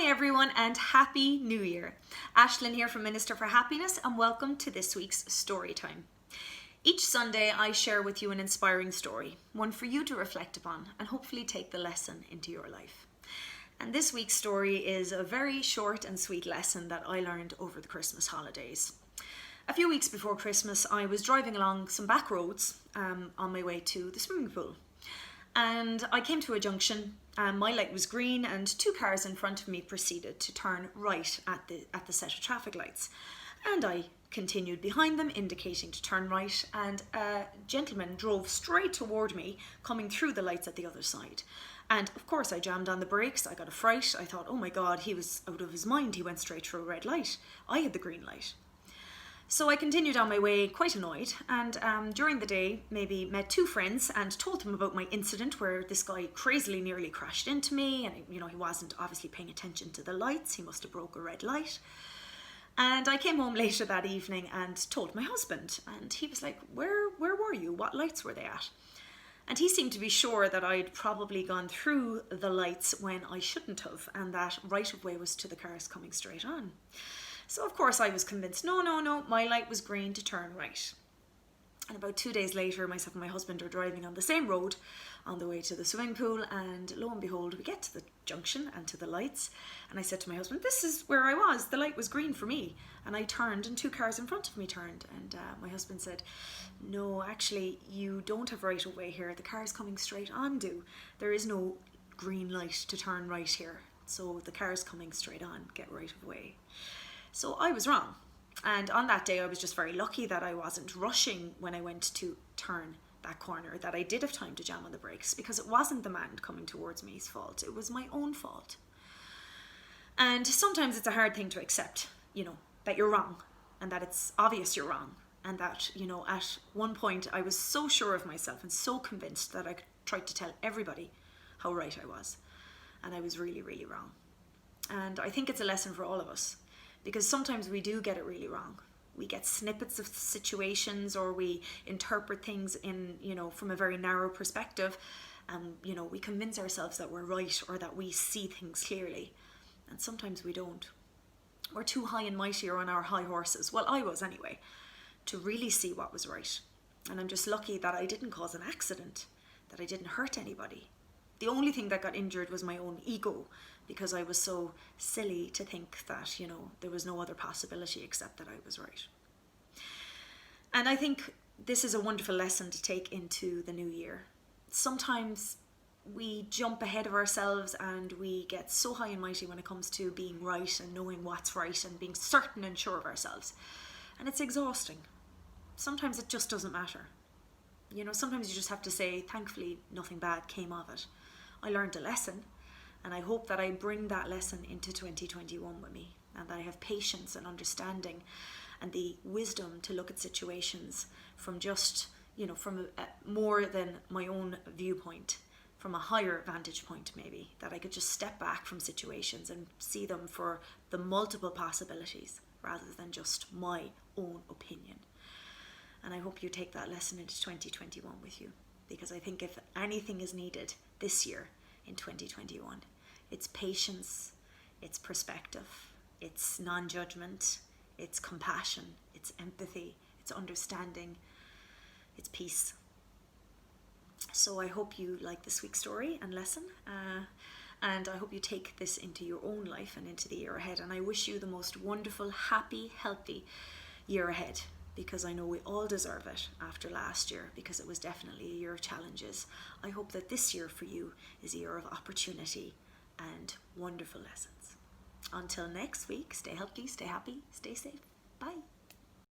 Hi everyone and Happy New Year. Ashlyn here from Minister for Happiness and welcome to this week's story time. Each Sunday I share with you an inspiring story, one for you to reflect upon and hopefully take the lesson into your life. And this week's story is a very short and sweet lesson that I learned over the Christmas holidays. A few weeks before Christmas I was driving along some back roads on my way to the swimming pool. And I came to a junction and my light was green and two cars in front of me proceeded to turn right at the set of traffic lights. And I continued behind them, indicating to turn right, and a gentleman drove straight toward me, coming through the lights at the other side. And of course I jammed on the brakes. I got a fright. I thought, oh my God, he was out of his mind. He went straight through a red light. I had the green light. So I continued on my way, quite annoyed, and during the day maybe met two friends and told them about my incident where this guy crazily nearly crashed into me, and he wasn't obviously paying attention to the lights. He must have broke a red light. And I came home later that evening and told my husband, and he was like, where were you? What lights were they at? And he seemed to be sure that I'd probably gone through the lights when I shouldn't have, and that right of way was to the cars coming straight on. So of course I was convinced, no, my light was green to turn right. And about 2 days later, myself and my husband are driving on the same road on the way to the swimming pool, and lo and behold, we get to the junction and to the lights, and I said to my husband, this is where I was, the light was green for me. And I turned and two cars in front of me turned, and my husband said, no, actually you don't have right of way here, the cars coming straight on do. There is no green light to turn right here, so the cars coming straight on get right of way. So I was wrong. And on that day, I was just very lucky that I wasn't rushing when I went to turn that corner, that I did have time to jam on the brakes, because it wasn't the man coming towards me's fault. It was my own fault. And sometimes it's a hard thing to accept, that you're wrong and that it's obvious you're wrong. And that, at one point I was so sure of myself and so convinced that I tried to tell everybody how right I was. And I was really, really wrong. And I think it's a lesson for all of us. Because sometimes we do get it really wrong. We get snippets of situations, or we interpret things from a very narrow perspective. And, we convince ourselves that we're right or that we see things clearly. And sometimes we don't. We're too high and mighty or on our high horses. Well, I was anyway, to really see what was right. And I'm just lucky that I didn't cause an accident, that I didn't hurt anybody. The only thing that got injured was my own ego, because I was so silly to think that, there was no other possibility except that I was right. And I think this is a wonderful lesson to take into the new year. Sometimes we jump ahead of ourselves and we get so high and mighty when it comes to being right and knowing what's right and being certain and sure of ourselves. And it's exhausting. Sometimes it just doesn't matter. Sometimes you just have to say, thankfully, nothing bad came of it. I learned a lesson, and I hope that I bring that lesson into 2021 with me, and that I have patience and understanding and the wisdom to look at situations from just, from more than my own viewpoint, from a higher vantage point maybe, that I could just step back from situations and see them for the multiple possibilities rather than just my own opinion. And I hope you take that lesson into 2021 with you, because I think if anything is needed this year in 2021, it's patience, it's perspective, it's non-judgment, it's compassion, it's empathy, it's understanding, it's peace. So I hope you like this week's story and lesson, and I hope you take this into your own life and into the year ahead. And I wish you the most wonderful, happy, healthy year ahead, because I know we all deserve it after last year, because it was definitely a year of challenges. I hope that this year for you is a year of opportunity and wonderful lessons. Until next week, stay healthy, stay happy, stay safe. Bye.